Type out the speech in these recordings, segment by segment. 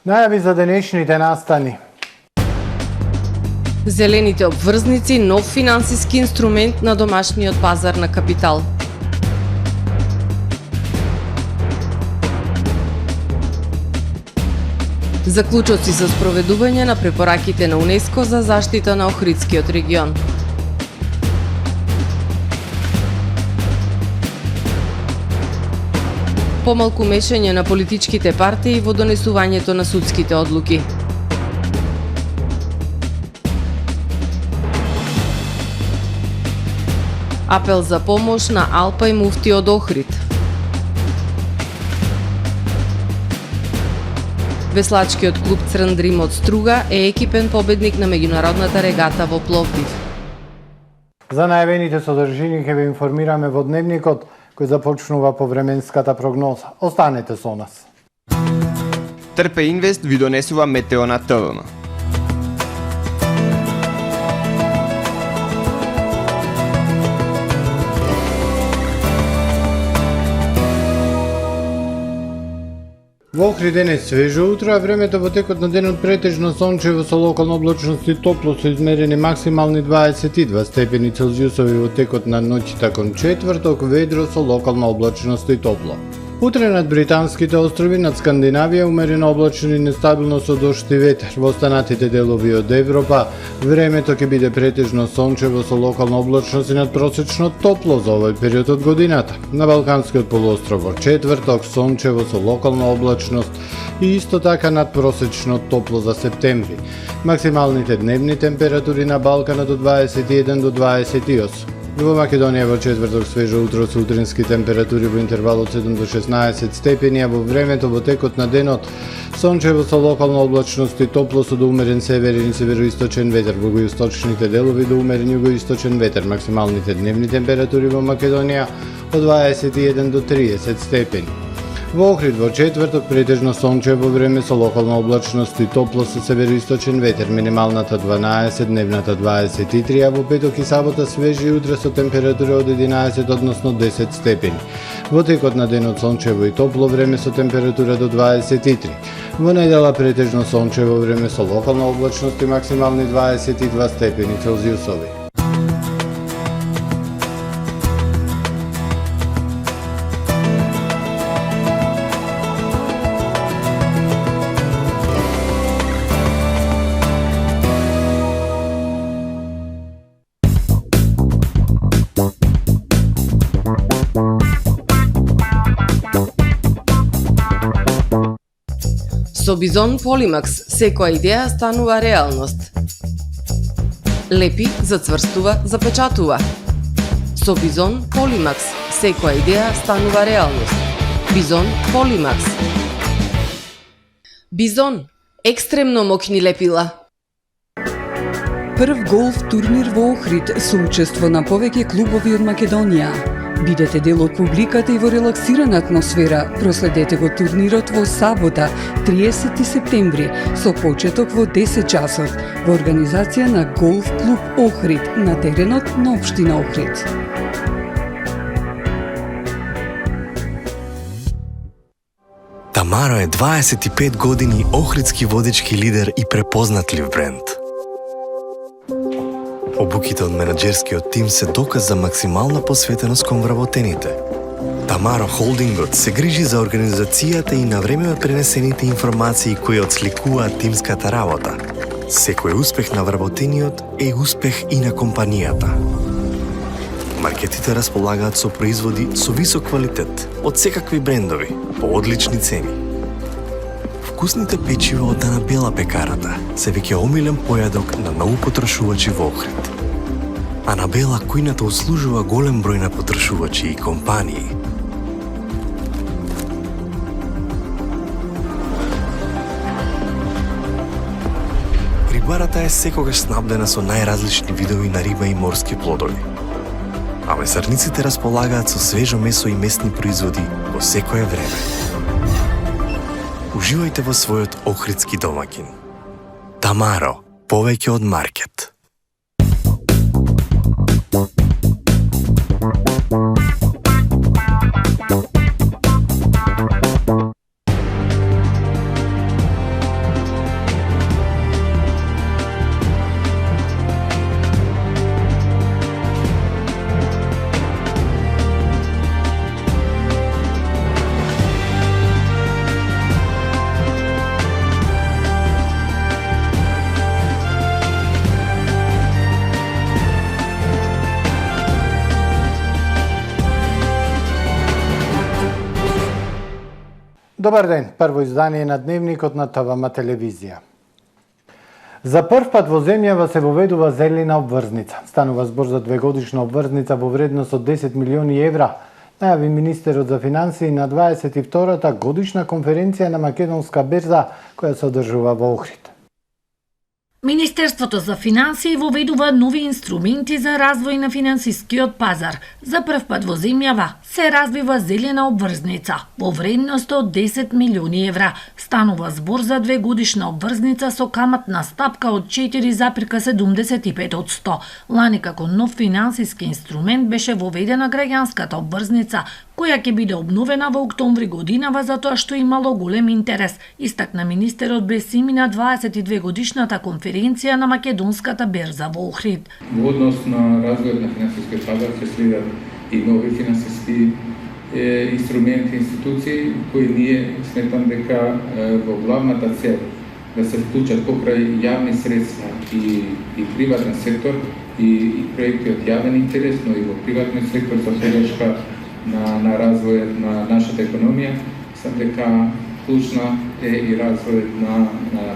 Најави за денешните настани. Зелените обврзници, нов финансиски инструмент на домашниот пазар на капитал. Заклучоци за спроведување на препораките на УНЕСКО за заштита на Охридскиот регион. Помалку мешање на политичките партии во донесувањето на судските одлуки. Апел за помош на Алпа и Муфти од Охрид. Веслачкиот клуб Црн Дрим од Струга е екипен победник на меѓународната регата во Пловдив. За најавените содржини ќе ве информираме во дневникот кој започнува по временската прогноза. Останете со нас. Трпе Инвест ви донесува метео на ТВМ. Во Охрид е свежо утро, а времето во текот на денот претежно сончево со локална облачност и топло со измерени максимални 22 степени Целзиусови во текот на ноќта кон четврток, ведро со локална облачност и топло. Утре над британските острови, над Скандинавија, умерено облачно и нестабилно со дожд и ветер. Во останатите делови од Европа, времето ќе биде претежно сончево со локална облачност и надпросечно топло за овој период од годината. На Балканскиот полуостров во четврток сончево со локална облачност и исто така надпросечно топло за септември. Максималните дневни температури на Балканот од 21 до 28. Во Македонија во четврток свежо утро со утрински температури во интервал од 7 до 16 степени, а во времето во текот на денот сончево со локална облачност и топло со до умерен северен и североисточен ветер, во југоисточните делови до умерен југоисточен ветер. Максималните дневни температури во Македонија од 21 до 30 степени. Во Охрид во четврток претежно сончево време со локална облачност и топло со североисточен ветер, минималната 12, дневната 23, а во петок и сабота свежи утре со температура од 11 односно 10 степени. Во текот на денот сончево и топло време со температура до 23. Во недела претежно сончево време со локална облачност и максимални 22 степени Целзиусови. Со Бизон Полимакс секоја идеја станува реалност. Лепи, зацврстува, запечатува. Со Бизон Полимакс секоја идеја станува реалност. Бизон Полимакс. Бизон, екстремно мокни лепила. Прв голф турнир во Охрид со учество на повеќе клубови од Македонија. Бидете дел од публиката и во релаксирана атмосфера. Проследете го турнирот во сабота, 30 септември, со почеток во 10 часот, во организација на Голф клуб Охрид на теренот на општина Охрид. Тамаро е 25 години охридски водечки лидер и препознатлив бренд. Обуките од менаџерскиот тим се доказ за максимална посветеност кон вработените. Тамаро Холдингот се грижи за организацијата и на време пренесените информации кои отсликуваат тимската работа. Секој успех на вработениот е успех и на компанијата. Маркетите располагаат со производи со висок квалитет од секакви брендови по одлични цени. Вкусните печива од Анабела пекарата се веќе омилен појадок на многу потрошувачи во Охрид. Анабела кујната услужува голем број на потрошувачи и компании. Рибарата е секогаш снабдена со најразлични видови на риба и морски плодови. А месарниците располагаат со свежо месо и местни производи во секое време. Уживајте во својот охридски домаќин. Тамаро, повеќе од маркет. Добар ден, прво издание на Дневникот на ТВМ телевизија. За прв пат во земјава се воведува зелена обврзница. Станува збор за двегодишна обврзница во вредност од 10 милиони евра, најави министерот за финансии на 22-та годишна конференција на Македонска берза, која се одржува во Охрид. Министерството за финансии воведува нови инструменти за развој на финансискиот пазар. За прв пат во земјава се развива зелена обврзница во вредност од 10 милиони евра. Станува збор за двегодишна обврзница со каматна стапка од 4,75%. Лани како нов финансиски инструмент беше воведена граѓанската обврзница, која ќе биде обновена во октомври годинава затоа што имало голем интерес, истакна министерот Бесими на 22 годишната конференција на Македонската берза во Охрид. Во однос на развојот на финансискиот пазар се следат и нови финансиски инструменти, институции кои ние сметам дека во главната цел да се вклучат покрај јавни средства и приватен сектор и проекти од јавен интерес, но и во приватниот сектор за подршка на развојот на нашата економија, сам дека клучна е и развојот на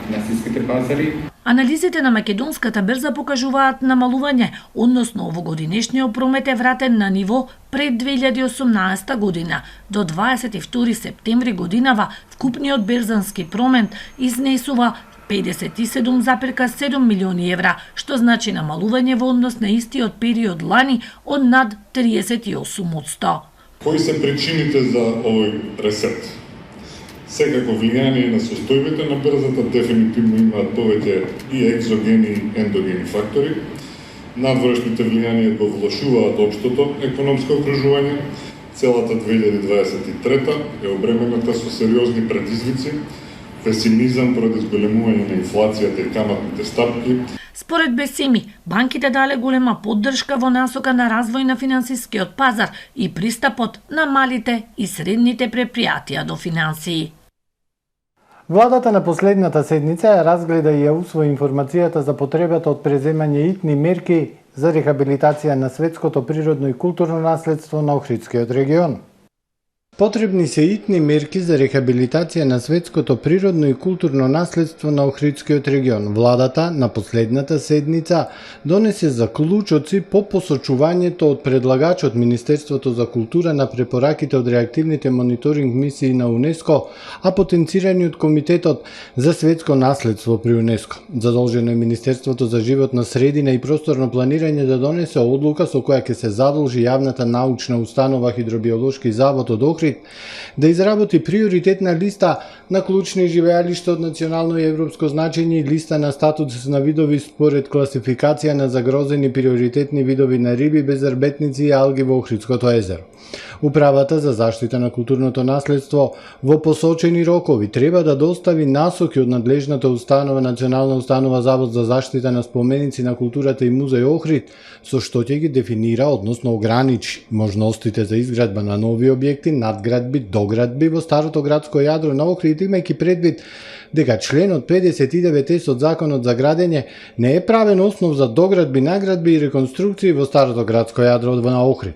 финансиските пазари. Анализите на Македонската берза покажуваат намалување, односно овогодинешниот промет е вратен на ниво пред 2018 година. До 22 септември годинава вкупниот берзански промет изнесува 57,7 милиони евра, што значи намалување во однос на истиот период лани од над 38%. Кои се причините за овој ресет? Секако влијание на состојбите на берзата дефинитивно имаат повеќе и екзогени и ендогени фактори. Надворешните влијанија го влошуваат општото економско окружување. Целата 2023 е обремената со сериозни предизвици, песимизам поради зголемување на инфлацијата и каматните стапки. Според Бесими, банките дале голема поддршка во насока на развој на финансискиот пазар и пристапот на малите и средните предпријатија до финансии. Владата на последната седница ја разгледа и ја усвои информацијата за потребата од преземање итни мерки за рехабилитација на светското природно и културно наследство на Охридскиот регион. Потребни се итни мерки за рехабилитација на светското природно и културно наследство на Охридскиот регион. Владата на последната седница донесе заклучоци по посочувањето од предлагачот Министерството за култура на препораките од реактивните мониторинг мисии на УНЕСКО, а потенцирани од Комитетот за светско наследство при УНЕСКО. Задолжено е Министерството за животна средина и просторно планирање да донесе одлука со која ќе се задолжи јавната научна установа Хидробиолошки завод од Охрид да изработи приоритетна листа на клучни живеалишта од национално и европско значење и листа на статус на видови според класификација на загрозени приоритетни видови на риби, безрбетници и алги во Охридското езеро. Управата за заштита на културното наследство во посочени рокови треба да достави насоки од надлежната установа Национална установа Завод за заштита на споменици на културата и музеј Охрид, со што ќе ги дефинира, односно ограничи можностите за изградба на нови објекти, надградби, доградби во старото градско јадро на Охрид, имајќи предвид дека членот 59 од Законот за градење не е правен основ за доградби, наградби и реконструкции во старото градско јадро на Охрид.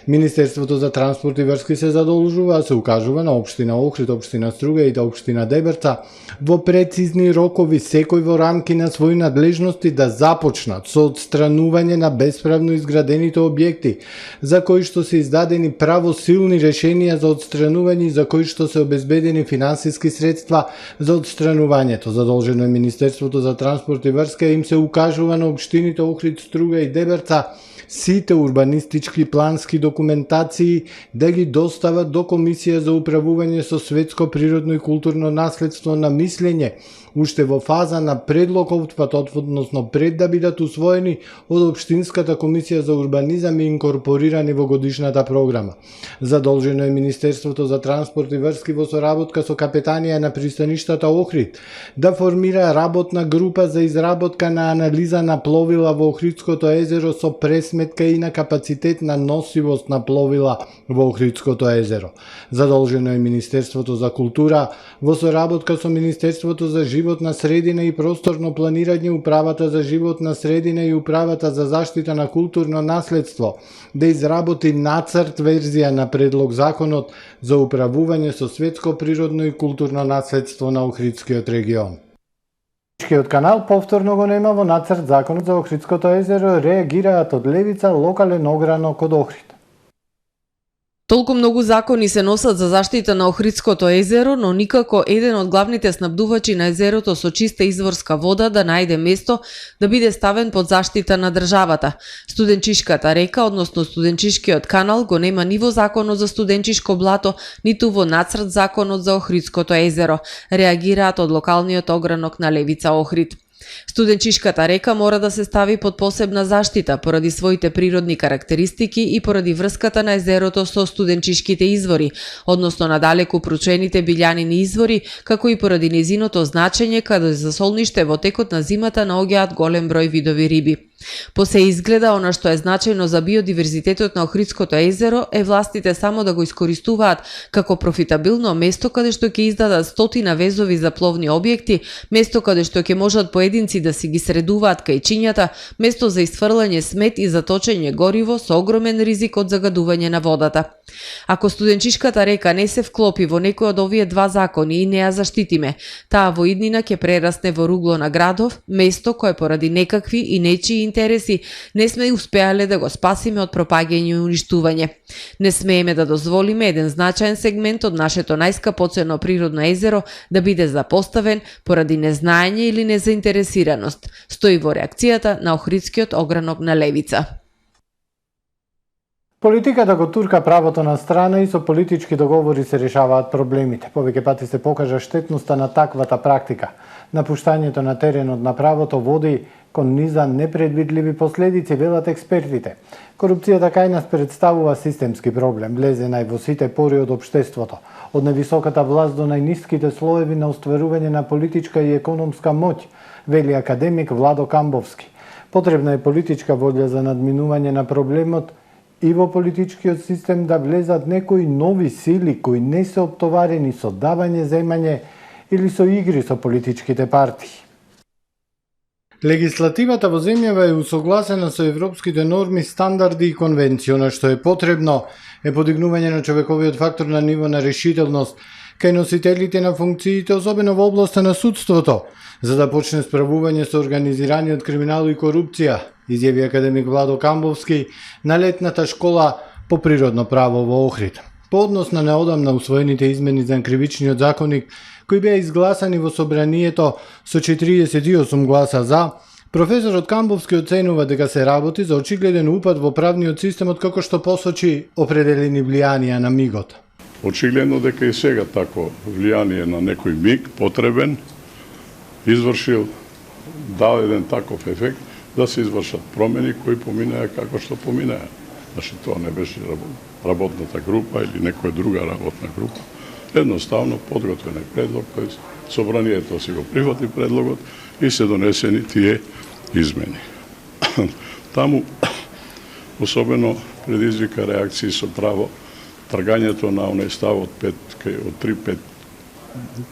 Министерството за транспорт и врски се задолжува, се укажува на општина Охрид, општина Струга и општина Деберца во прецизни рокови секој во рамки на своји надлежности да започнат со отстранување на бесправно изградените објекти за кои што се издадени правосилни решенија за отстранување и за кои што се обезбедени финансиски средства за отстранувањето. Задолжено е Министерството за транспорт и врска им се укажува на општините Охрид, Струга и Деберца сите урбанистички плански документации да ги достават до Комисија за управување со светско природно и културно наследство на мислење, уште во фаза на предлоговтват, односно пред да бидат усвоени од Општинската комисија за урбанизам и инкорпорирани во годишната програма. Задолжено е Министерството за транспорт и врски во соработка со капетанија на пристаништата Охрид да формира работна група за изработка на анализа на пловила во Охридското езеро со пресмер сметка и на капацитет на носивост на пловила во Охридското езеро. Задолжено е Министерството за култура во соработка со Министерството за животна средина и просторно планирање, Управата за животна средина и Управата за заштита на културно наследство да изработи нацрт верзија на предлог законот за управување со светско природно и културно наследство на Охридскиот регион. Охридскиот канал повторно го нема во нацрт законот за Охридското езеро, реагираат од Левица, локален огранок од Охрид. Толку многу закони се носат за заштита на Охридското езеро, но никако еден од главните снабдувачи на езерото со чиста изворска вода да најде место да биде ставен под заштита на државата. Студенчишката река, односно Студенчишкиот канал, го нема ни во законот за студенчишко блато, ниту во нацрт законот за Охридското езеро. Реагираат од локалниот огранок на Левица Охрид. Студенчишката река мора да се стави под посебна заштита поради своите природни карактеристики и поради врската на езерото со студенчишките извори, односно надалеку пручените билјанини извори, како и поради незиното значење каде за солниште во текот на зимата наоѓаат голем број видови риби. По се изгледа, она што е значајно за биодиверзитетот на Охридското езеро е властите само да го искористуваат како профитабилно место каде што ќе издадат стотина везови за пловни објекти, место каде што ќе можат поединци да си ги средуваат кајчињата, место за isfрлање смет и за точење гориво со огромен ризик од загадување на водата. Ако Студенчишката река не се вклопи во некој од овие два закони и не ја заштитиме, таа во иднина ќе прерасне во ругло на градов, место кое поради некакви и нечии интереси не сме успеале да го спасиме од пропаѓање и уништување. Не смееме да дозволиме еден значаен сегмент од нашето најскапоцено природно езеро да биде запоставен поради незнаење или незаинтересираност, стои во реакцијата на Охридскиот огранок на Левица. Политиката го турка правото на страна и со политички договори се решаваат проблемите. Повеќе пати се покажа штетноста на таквата практика. Напуштањето на теренот на правото води кон низа непредвидливи последици, велат експертите. Корупцијата кај нас представува системски проблем, влезе нај во сите пори од општеството, од највисоката власт до најниските слоеви на остварување на политичка и економска моќ, вели академик Владо Камбовски. Потребна е политичка волја за надминување на проблемот и во политичкиот систем да влезат некои нови сили кои не се оптоварени со давање, земање или со игри со политичките партии. Легислативата во земјава е усогласена со европските норми, стандарди и конвенции. Она што е потребно е подигнување на човековиот фактор на ниво на решителност кај носителите на функциите, особено во областа на судството, за да почне справување со организираниот криминал и корупција, изјави академик Владо Камбовски на летната школа по природно право во Охрид. По однос на неодамна усвоените измени за кривичниот законник, кои беа изгласани во собранието со 48 гласа за, професорот Камбовски оценува дека се работи за очигледен упад во правниот системот, како што посочи определени влијанија на мигот. Очигледно дека и сега тако влијание на некој миг потребен извршил даден таков ефект да се извршат промени кои поминаа како што поминаа. Значи тоа не беше работната група или некоја друга работна група. Едноставно подготвен е предлог, тој собранието си го прифати предлогот и се донесени тие измени. Таму особено предизвика реакции со право тргањето на оној став од 3.5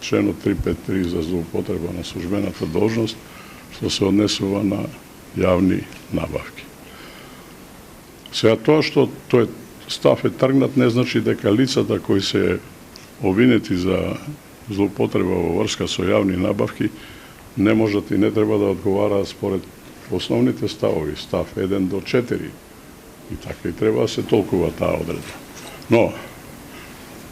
членот 353 за злоупотреба на службената должност, што се однесува на јавни набавки. Сега тоа што тој став е тргнат не значи дека лицата кои се обвинети за злоупотреба во врска со јавни набавки не можат и не треба да одговараат според основните ставови, став 1 до 4. И така и треба да се толкува таа одредба. Но,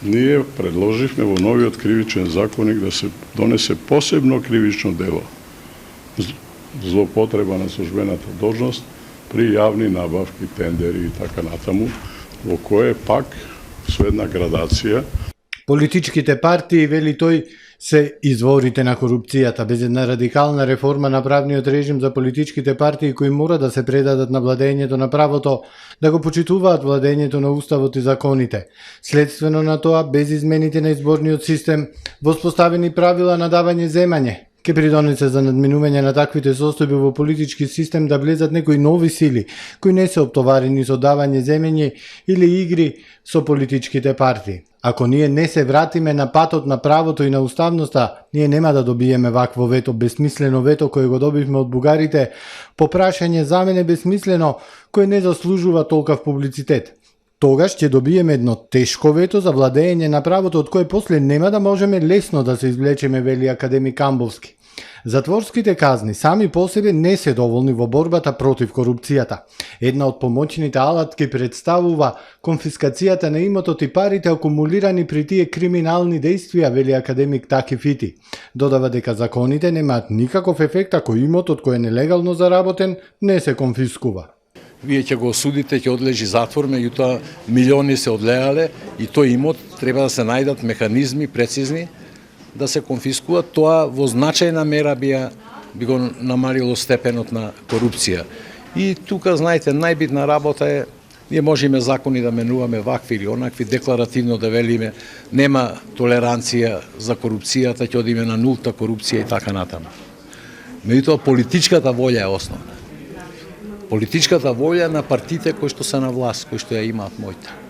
ние предложивме во новиот кривичен законник да се донесе посебно кривично дело злоупотреба на службената должност при јавни набавки, тендери и така натаму, во кое пак со една градација. Политичките партии, вели тој, се изворите на корупцијата. Без една радикална реформа на правниот режим за политичките партии кои мора да се предадат на владењето на правото, да го почитуваат владењето на уставот и законите. Следствено на тоа, без измените на изборниот систем, воспоставени правила на давање земање, Ке придонесе за надминување на таквите состојби во политички систем да влезат некои нови сили, кои не се оптоварени со давање земјање или игри со политичките партии. Ако ние не се вратиме на патот на правото и на уставноста, ние нема да добиеме вакво вето, бесмислено вето кое го добивме од бугарите, по прашање за мене бесмислено, кое не заслужува толкав публицитет. Тогаш ќе добиеме едно тешко вето за владење на правото од кое после нема да можеме лесно да се извлечеме, вели академик Камбовски. Затворските казни сами по себе не се доволни во борбата против корупцијата. Една од помоќните алатки представува конфискацијата на имотот и парите акумулирани при тие криминални дејствија, вели академик Таки Фити. Додава дека законите немаат никаков ефект ако имотот кој е нелегално заработен не се конфискува. Вие ќе го осудите, ќе одлежи затвор, меѓутоа милиони се одлеале и тој имот треба да се најдат механизми прецизни да се конфискува. Тоа во значајна мера би го намалило степенот на корупција. И тука, знаете, најбитна работа е, ние можеме закони да менуваме вакви или онакви, декларативно да велиме, нема толеранција за корупцијата, ќе одиме на нулта корупција и така натаму. Меѓутоа, политичката волја е основна. Политичката волја на партиите кои што се на власт, кои што ја имаат моите.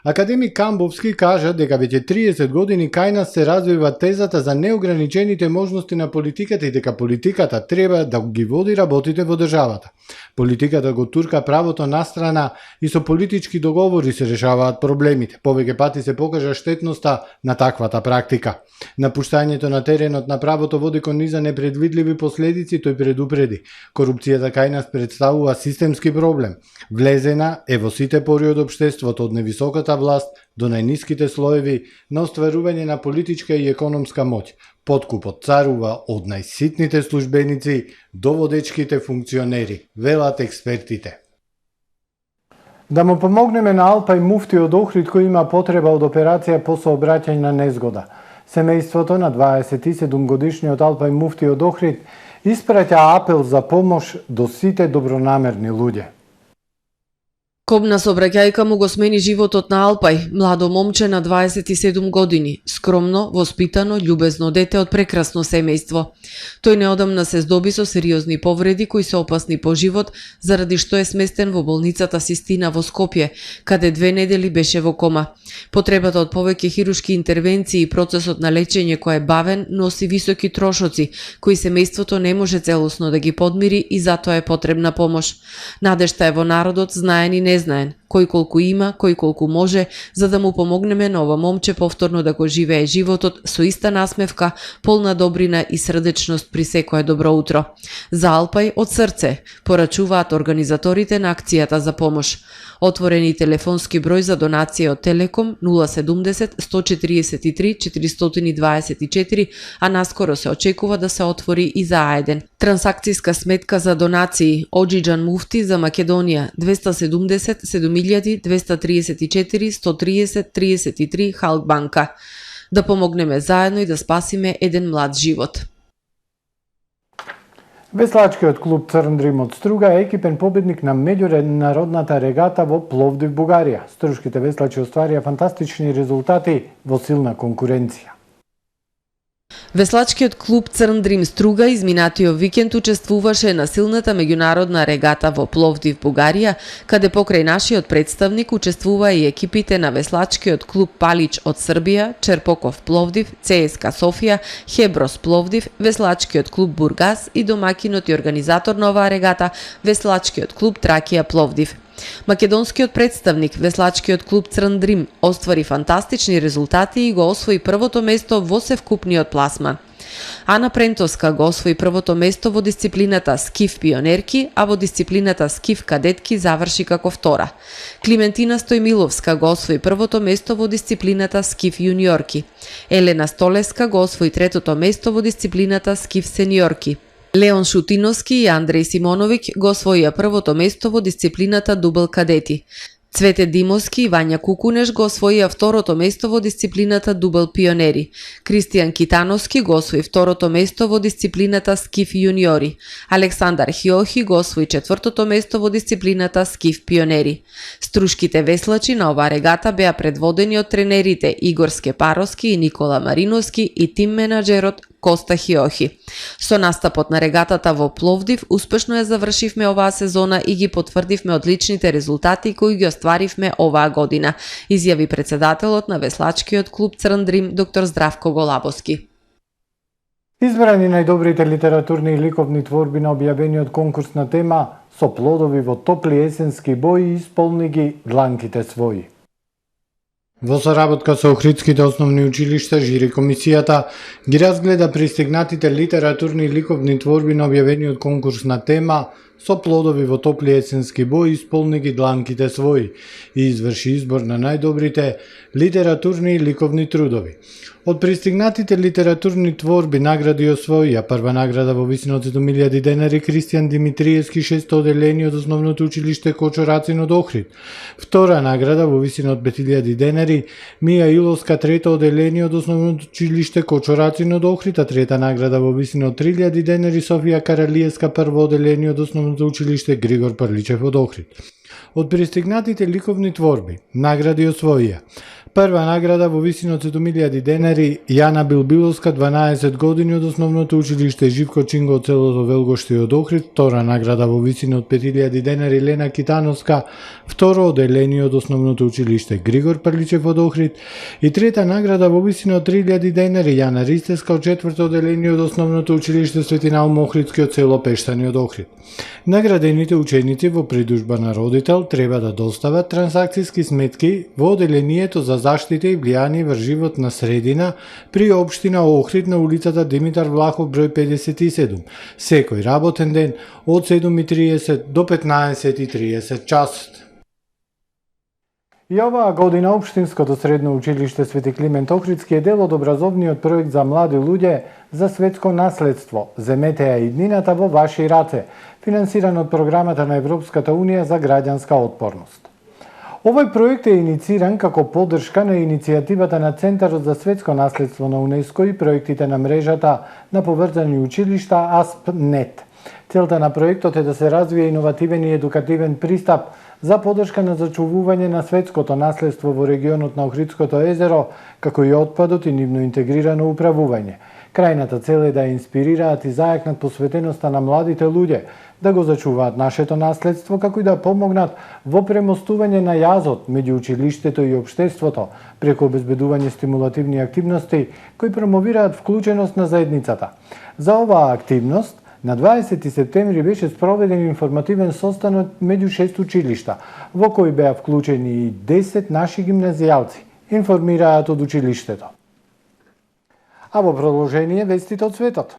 Академик Камбовски кажа дека веќе 30 години кај нас се развива тезата за неограничените можности на политиката и дека политиката треба да ги води работите во државата. Политиката го турка правото на страна и со политички договори се решаваат проблемите. Повеќе пати се покажа штетноста на таквата практика. Напуштањето на теренот на правото води кон низа непредвидливи последици, тој предупреди. Корупцијата кај нас представува системски проблем. Влезена е во сите пори од општеството, од невисоката власт до најниските слоеви на остварување на политичка и економска моќ. Подкупот царува од најситните службеници до водечките функционери, велат експертите. Да му помогнеме на Алпај Муфти од Охрид кој има потреба од операција по сообраќај на незгода. Семејството на 27 годишниот Алпај Муфти од Охрид испраќа апел за помош до сите добронамерни луѓе. Кобна сообраќајка му го смени животот на Алпај, младо момче на 27 години, скромно, воспитано, љубезно дете од прекрасно семејство. Тој неодамна се здоби со сериозни повреди кои се опасни по живот, заради што е сместен во болницата Систина во Скопје, каде 2 недели беше во кома. Потребата од повеќе хирушки интервенции и процесот на лечење кој е бавен носи високи трошоци, кои семејството не може целосно да ги подмири и затоа е потребна помош. Надежта е во народот, знаен и незнаен, кој колку има, кој колку може, за да му помогнеме на ова момче повторно да го живее животот со иста насмевка, полна добрина и срдечност при секое добро утро. За Алпај од срце, порачуваат организаторите на акцијата за помош. Отворени телефонски број за донација од Телеком 070 143 424, а наскоро се очекува да се отвори и за А1. Трансакцијска сметка за донации Оџиџан Муфти за Македонија 270 7234 130 33 Халк банка. Да помогнеме заедно и да спасиме еден млад живот. Веслачкиот клуб Црн Дрим од Струга е екипен победник на меѓународната регата во Пловдив, Бугарија. Струшките веслачи остварија фантастични резултати во силна конкуренција. Веслачкиот клуб Црн Дрим Струга изминатиот викенд учествуваше на силната меѓународна регата во Пловдив, Бугарија, каде покрај нашиот представник учествува и екипите на веслачкиот клуб Палич од Србија, Черпоков Пловдив, ЦСКА Софија, Хеброс Пловдив, веслачкиот клуб Бургас и домакинот и организатор на оваа регата, веслачкиот клуб Тракија Пловдив. Македонскиот представник, веслачкиот клуб Црн Дрим, оствари фантастични резултати и го освои првото место во севкупниот пласман. Ана Прентоска го освои првото место во дисциплината скиф пионерки, а во дисциплината скиф кадетки заврши како втора. Климентина Стојмиловска го освои првото место во дисциплината скиф јуниорки. Елена Столеска го освои третото место во дисциплината скиф сениорки. Леон Шутиновски и Андреј Симоновиќ го освоија првото место во дисциплината дубл кадети. Цвете Димовски и Вања Кукунеш го освоија второто место во дисциплината дубл пионери. Кристијан Китановски го освои второто место во дисциплината скиф јуниори. Александар Хиохи го освои четвртото место во дисциплината скиф пионери. Струшките веслачи на оваа регата беа предводени од тренерите Игор Скепаровски и Никола Мариновски и тим менаџерот Коста Хиохи. Со настапот на регатата во Пловдив успешно ја завршивме оваа сезона и ги потврдивме одличните резултати кои ги остваривме оваа година, изјави председателот на веслачкиот клуб Црн Дрим доктор Здравко Голабовски. Избрани најдобрите литературни и ликовни творби на објавениот конкурс на тема "Со плодови во топли есенски бои исполни ги дланките своји". Во соработка со Охридските основни училишта, жири комисијата ги разгледа пристигнатите литературни и ликовни творби на објавениот конкурс на тема "Со плодови во топли есенски бои исполни ги дланките своји" и изврши избор на најдобрите литературни и ликовни трудови. Од пристигнатите литературни творби награди освоија прва награда во висина од 7.000 денари Кристијан Димитриевски, 6-то оделение од основното училиште Кочо Рацин од Охрид. Втора награда во висина од 5.000 денари Мија Иловска, 3-то оделение од основното училиште Кочо Рацин од Охрид, а трета награда во висина од 3.000 денари Софија Каралиевска, 1-во оделение од основното училиште Григор Парличев од Охрид. Од пристигнатите ликовни творби награди освоија: прва награда во висина од 7.000 денари Јана Билбиловска, 12 години од основното училиште Живко Чинго од селото Велгошти од Охрид. Втора награда во висина од 5.000 денари Лена Китановска, 2-ро оделение од основното училиште Григор Парличев од Охрид. И трета награда во висина од 3.000 денари Јана Ристеска од 4-то оделение од основното училиште Свети Наум Охридски од село Пештани од Охрид. Наградените ученици во придужба на родител треба да достават трансакциски сметки во оделението за заштита и влијание врз живот на средина при општина Охрид на улицата Димитар Влахов број 57, секој работен ден од 7:30 до 15:30 часот. И оваа година Општинското средно училиште Свети Климент Охридски е дел од образовниот проект за млади луѓе за светско наследство "Земете ја иднината во ваши раце", финансиран од програмата на Европската Унија за граѓанска отпорност. Овој проект е инициран како поддршка на иницијативата на Центарот за светско наследство на УНЕСКО и проектите на мрежата на поврзани училишта ASP.NET. Целта на проектот е да се развие иновативен и едукативен пристап за поддршка на зачувување на светското наследство во регионот на Охридското езеро, како и отпадот и нивно интегрирано управување. Крајната цел е да инспирираат и зајакнат посветеноста на младите луѓе, да го зачуваат нашето наследство, како и да помогнат во премостување на јазот меѓу училиштето и општеството, преку обезбедување стимулативни активности кои промовираат вклученост на заедницата. За оваа активност на 20 септември беше спроведен информативен состанок меѓу 6 училишта, во кој беа вклучени и 10 наши гимназијалци, информираат од училиштето. А во продолжение вестите од светот.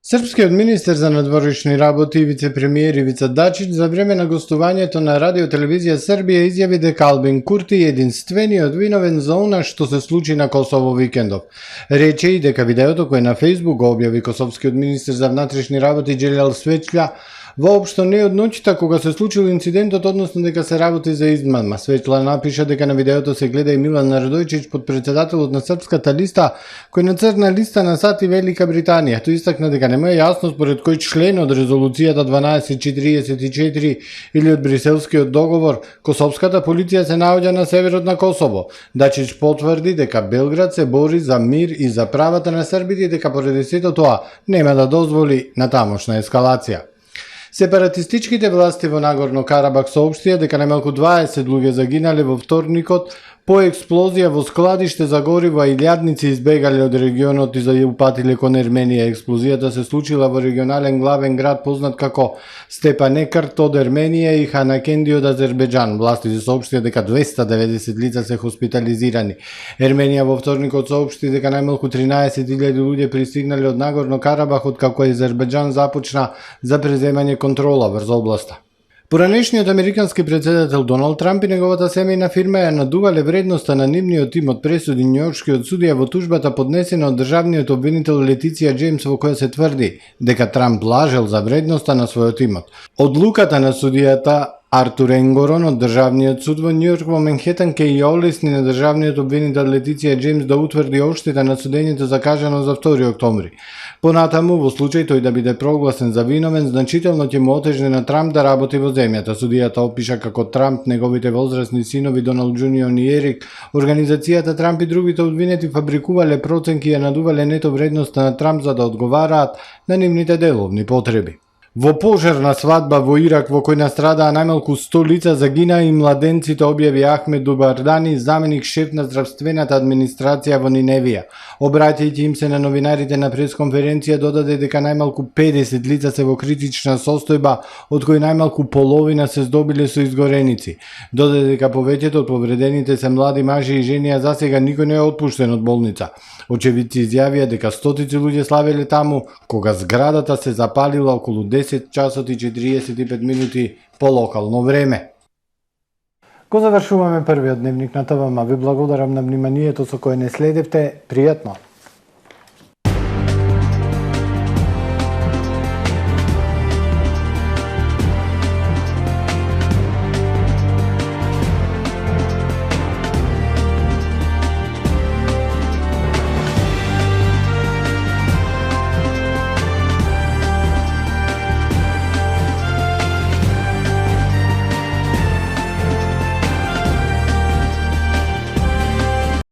Српскиот министер за надворешни работи и вице-премиер Ивица Дачич за време на гостувањето на Радио Телевизија Србија изјави дека Албин Курти е единствениот виновен за она што се случи на Косово викендов. Рече и дека видеото кое на Фејсбук го објави косовскиот министер за внатрешни работи Џелјал Свечља воопшто не од ноќта кога се случил инцидентот, односно дека се работи за измама. Свечља напиша дека на видеото се гледа и Милан Радојчиć, подпредседателот на Српската листа, кој на црна листа на САД и Велика Британија. Тој истакна дека нема јасно според кој член од резолуцијата 1244 или од Бриселскиот договор косовската полиција се наоѓа на северот на Косово. Дачич потврди дека Белград се бори за мир и за правата на србите и дека поради сето тоа нема да дозволи на тамошна ескалација. Сепаратистичките власти во Нагорно Карабак соопштија дека најмалку 20 луѓе загинале во вторникот по експлозија во складиште за гориво, а илјадници избегале од регионот и зајупатиле кон Ерменија. Експлозијата се случила во регионален главен град познат како Степанекарт од Ерменија и Ханакенди од Азербеџан. Властите соопштија дека 290 лица се хоспитализирани. Ерменија во вторникот соопшти дека најмалку 13.000 луѓе пристигнале од Нагорно Карабах откако Азербеџан започна за преземање контрола врз областа. Поранешниот американски председател Доналд Трамп и неговата семејна фирма ја надувале вредноста на нивниот тим од пресуди њујоршкиот судија во тужбата поднесена од државниот обвинител Летиција Џејмс, во која се тврди дека Трамп лажел за вредноста на својот имот. Одлуката на судијата Артур Енгорон од Државниот суд во Њујорк во Менхетан ќе ја олесни на државниот обвинител Летиција Џејмс да утврди одштета на судењето закажано за 2 октомври. Понатаму, во случај тој да биде прогласен за виновен, значително ќе му отежне на Трамп да работи во земјата. Судијата опиша како Трамп, неговите возрастни синови Доналд Џуниор и Ерик, организацијата Трамп и другите обвинети фабрикувале проценки и ја надувале нето вредноста на Трамп за да одговараат на нивните деловни потреби. Во пожар на свадба во Ирак во кој настрадаа најмалку 100 лица загинаа и младенците, објави Ахмед Дубардани, заменик шеф на здравствената администрација во Ниневија. Обраќајќи им се на новинарите на пресконференција, додаде дека најмалку 50 лица се во критична состојба, од кои најмалку половина се здобиле со изгореници. Додаде дека повеќето од повредените се млади мажи и жени, а засега никој не е отпуштен од болница. Очевидци изјавија дека стотици луѓе славеле таму, кога зградата се запалила околу 10 часот и 45 минути по локално време. Го завршуваме првиот дневник на ТВМ. Ви благодарам на вниманието со кое не следевте. Пријатно!